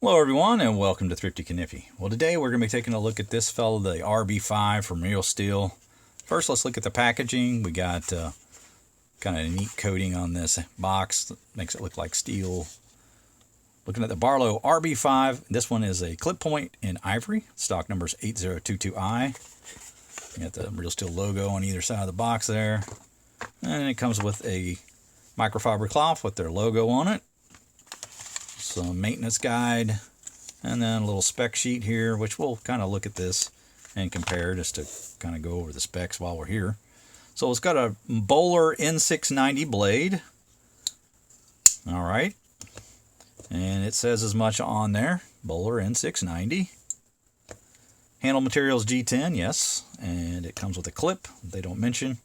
Hello everyone and welcome to Thrifty Kaniffy. Well, today we're going to be taking a look at this fellow, the RB5 from Real Steel. First, let's look at the packaging. We got kind of a neat coating on this box that makes it look like steel. Looking at the Barlow RB5, this one is a clip point in ivory. Stock number is 8022I. You got the Real Steel logo on either side of the box there. And it comes with a microfiber cloth with their logo on it. Some maintenance guide, and then a little spec sheet here, which we'll kind of look at this and compare just to kind of go over the specs while we're here. So it's got a Bohler N690 blade. All right. And it says as much on there, Bohler N690. Handle materials G10, yes. And it comes with a clip, they don't mention.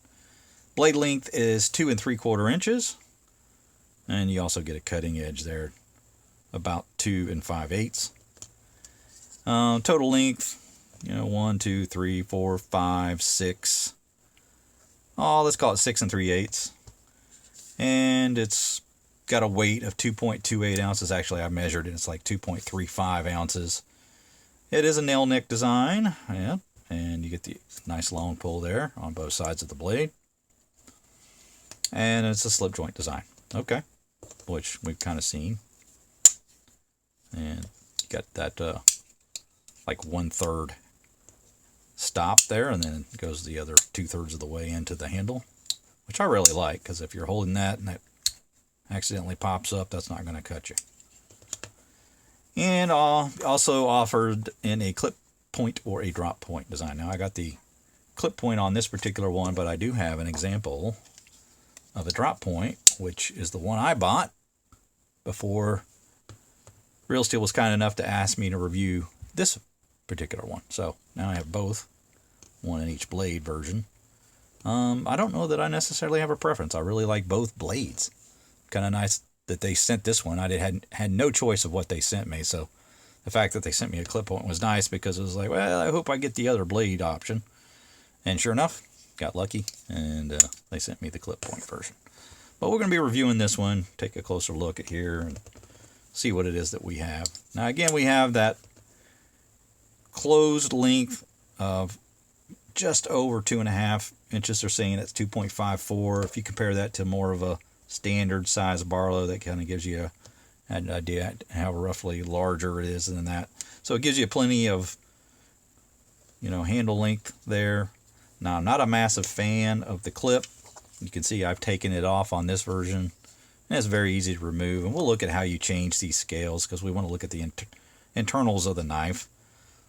Blade length is 2 3/4 inches. And you also get a cutting edge there, about 2 5/8. Total length, 1, 2, 3, 4, 5, 6. Oh, let's call it 6 3/8. And it's got a weight of 2.28 ounces. Actually, I measured it. It's like 2.35 ounces. It is a nail neck design, yeah, and you get the nice long pull there on both sides of the blade. And it's a slip joint design, okay, which we've kind of seen. And you got that like 1/3 stop there, and then it goes the other 2/3 of the way into the handle, which I really like, because if you're holding that and that accidentally pops up, that's not going to cut you. And also offered in a clip point or a drop point design. Now I got the clip point on this particular one, but I do have an example of a drop point, which is the one I bought before Real Steel was kind enough to ask me to review this particular one. So now I have both, one in each blade version. I don't know that I necessarily have a preference. I really like both blades. Kind of nice that they sent this one. I had no choice of what they sent me. So the fact that they sent me a clip point was nice, because it was like, well, I hope I get the other blade option. And sure enough, got lucky, and they sent me the clip point version. But we're going to be reviewing this one, take a closer look at here, and see what it is that we have. Now again, we have that closed length of just over 2.5 inches. They're saying it's 2.54. If you compare that to more of a standard size Barlow, that kind of gives you an idea how roughly larger it is than that. So it gives you plenty of handle length there. Now I'm not a massive fan of the clip. You can see I've taken it off on this version. And it's very easy to remove, and we'll look at how you change these scales, because we want to look at the internals of the knife.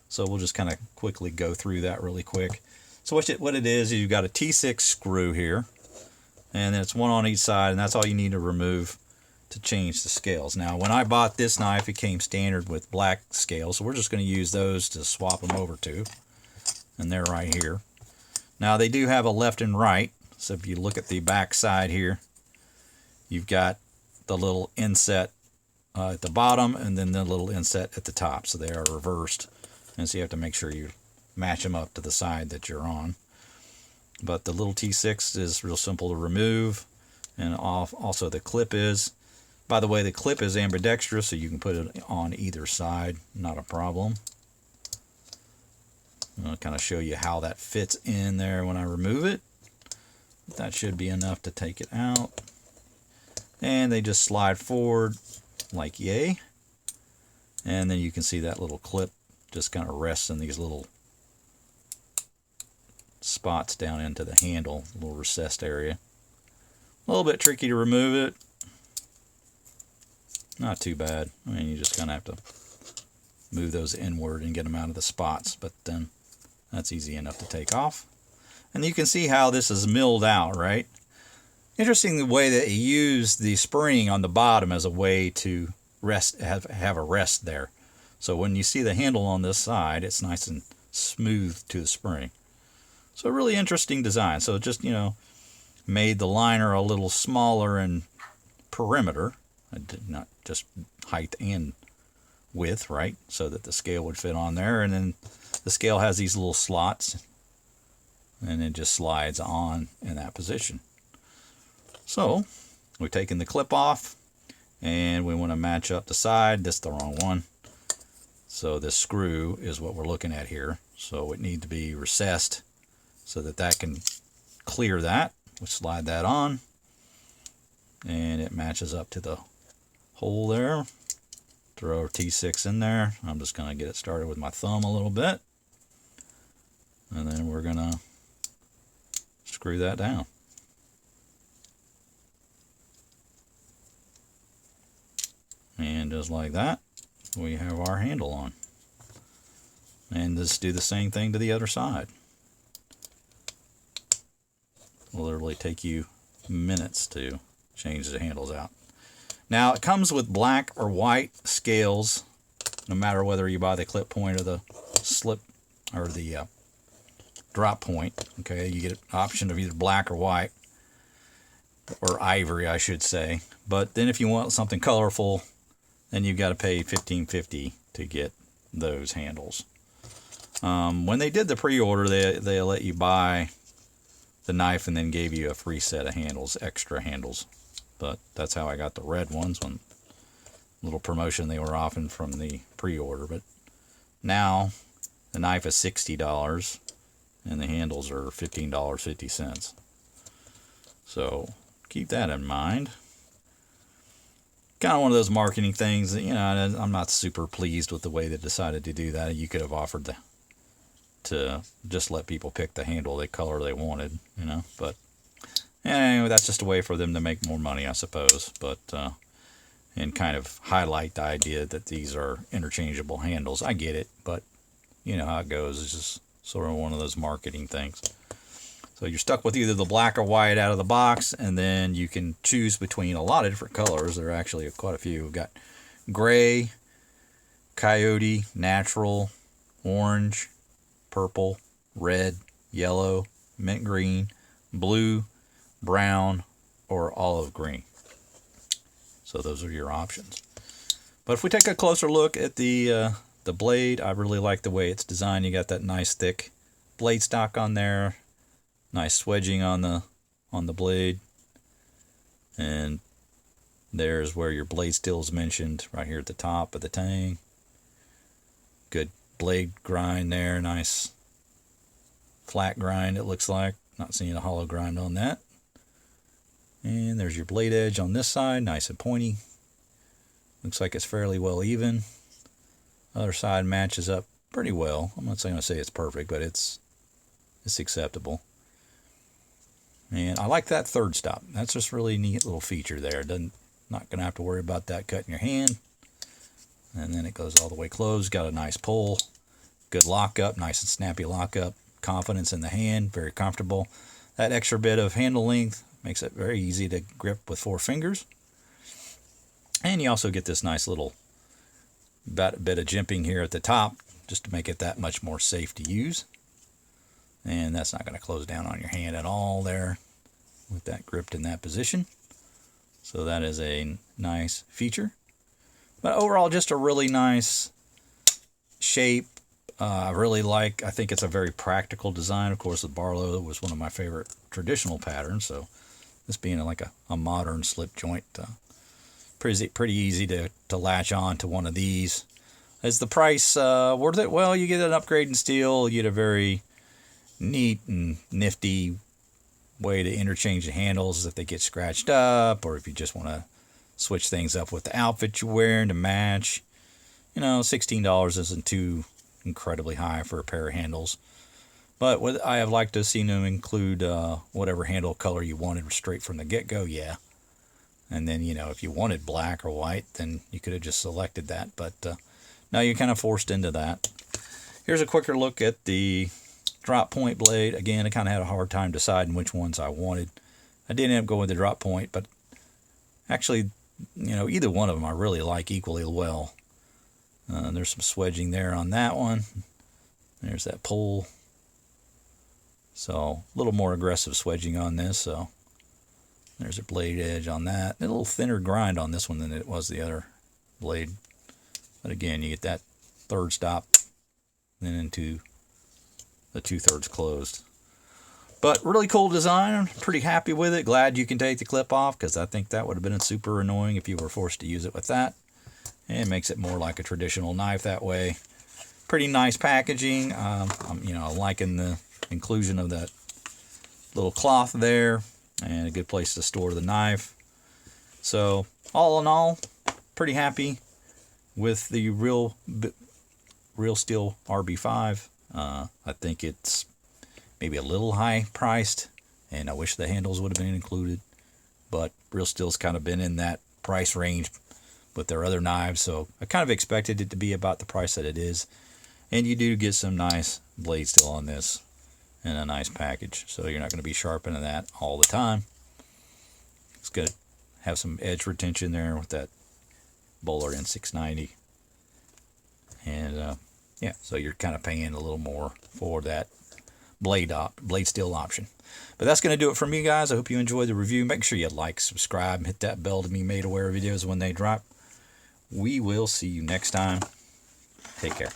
So we'll just kind of quickly go through that really quick. So what it is you've got a T6 screw here, and then it's one on each side, and that's all you need to remove to change the scales. Now when I bought this knife, it came standard with black scales, so we're just going to use those to swap them over to, and they're right here. Now they do have a left and right, so if you look at the back side here, you've got the little inset at the bottom, and then the little inset at the top. So they are reversed. And so you have to make sure you match them up to the side that you're on. But the little T6 is real simple to remove. And also the clip is. By the way, the clip is ambidextrous, so you can put it on either side. Not a problem. I'll kind of show you how that fits in there when I remove it. That should be enough to take it out. And they just slide forward like yay. And then you can see that little clip just kind of rests in these little spots down into the handle, little recessed area. A little bit tricky to remove it. Not too bad. I mean, you just kind of have to move those inward and get them out of the spots, but then that's easy enough to take off. And you can see how this is milled out, right? Interesting the way that you use the spring on the bottom as a way to rest, have a rest there. So when you see the handle on this side, it's nice and smooth to the spring. So a really interesting design. So it just, made the liner a little smaller in perimeter, not just height and width, right? So that the scale would fit on there. And then the scale has these little slots, and it just slides on in that position. So we've taken the clip off, and we want to match up the side. This is the wrong one. So this screw is what we're looking at here. So it needs to be recessed so that that can clear that. We slide that on, and it matches up to the hole there. Throw our T6 in there. I'm just going to get it started with my thumb a little bit. And then we're going to screw that down. And just like that, we have our handle on. And just do the same thing to the other side. It'll literally take you minutes to change the handles out. Now, it comes with black or white scales, no matter whether you buy the clip point or the slip or the drop point. Okay, you get an option of either black or white, or ivory, I should say. But then if you want something colorful, then you've got to pay $15.50 to get those handles. When they did the pre-order, they let you buy the knife and then gave you a free set of handles, extra handles. But that's how I got the red ones, one little promotion they were offering from the pre-order. But now the knife is $60 and the handles are $15.50. So keep that in mind. Kind of one of those marketing things that, you know, I'm not super pleased with the way they decided to do that. You could have offered to just let people pick the handle, the color they wanted, you know. But anyway, that's just a way for them to make more money, I suppose. But and kind of highlight the idea that these are interchangeable handles. I get it, but you know how it goes. It's just sort of one of those marketing things. So you're stuck with either the black or white out of the box, and then you can choose between a lot of different colors. There are actually quite a few. We've got gray, coyote, natural, orange, purple, red, yellow, mint green, blue, brown, or olive green. So those are your options. But if we take a closer look at the blade, I really like the way it's designed. You got that nice thick blade stock on there. Nice swedging on the blade, and there's where your blade steel is mentioned, right here at the top of the tang. Good blade grind there, nice flat grind it looks like. Not seeing a hollow grind on that. And there's your blade edge on this side, nice and pointy. Looks like it's fairly well even. Other side matches up pretty well. I'm not going to say it's perfect, but it's acceptable. And I like that third stop. That's just really neat little feature there. Not going to have to worry about that cutting your hand. And then it goes all the way closed. Got a nice pull. Good lockup. Nice and snappy lockup. Confidence in the hand. Very comfortable. That extra bit of handle length makes it very easy to grip with 4 fingers. And you also get this nice little bit of jimping here at the top, just to make it that much more safe to use. And that's not going to close down on your hand at all there with that gripped in that position. So that is a nice feature. But overall, just a really nice shape. I think it's a very practical design. Of course, the Barlow was one of my favorite traditional patterns. So this being like a modern slip joint, pretty easy to latch on to one of these. Is the price worth it? Well, you get an upgrade in steel. You get a very neat and nifty way to interchange the handles if they get scratched up, or if you just want to switch things up with the outfit you're wearing to match. You know, $16 isn't too incredibly high for a pair of handles. But what I have liked to see them include whatever handle color you wanted straight from the get-go, yeah. And then, you know, if you wanted black or white, then you could have just selected that. But now you're kind of forced into that. Here's a quicker look at the drop point blade. Again, I kind of had a hard time deciding which ones I wanted. I did end up going with the drop point, but actually, you know, either one of them I really like equally well. There's some swedging there on that one. There's that pull. So a little more aggressive swedging on this. So there's a blade edge on that. A little thinner grind on this one than it was the other blade. But again, you get that third stop, then into the 2/3 closed. But really cool design. I'm pretty happy with it. Glad you can take the clip off, because I think that would have been super annoying if you were forced to use it with that. And it makes it more like a traditional knife that way. Pretty nice packaging. I'm liking the inclusion of that little cloth there, and a good place to store the knife. So all in all, pretty happy with the Real Steel RB5. I think it's maybe a little high priced, and I wish the handles would have been included, but Real Steel's kind of been in that price range with their other knives, so I kind of expected it to be about the price that it is. And you do get some nice blade steel on this in a nice package, so you're not going to be sharpening that all the time. It's going to have some edge retention there with that Bohler N690. And yeah, so you're kind of paying a little more for that blade steel option. But that's going to do it for me, guys. I hope you enjoyed the review. Make sure you like, subscribe, and hit that bell to be made aware of videos when they drop. We will see you next time. Take care.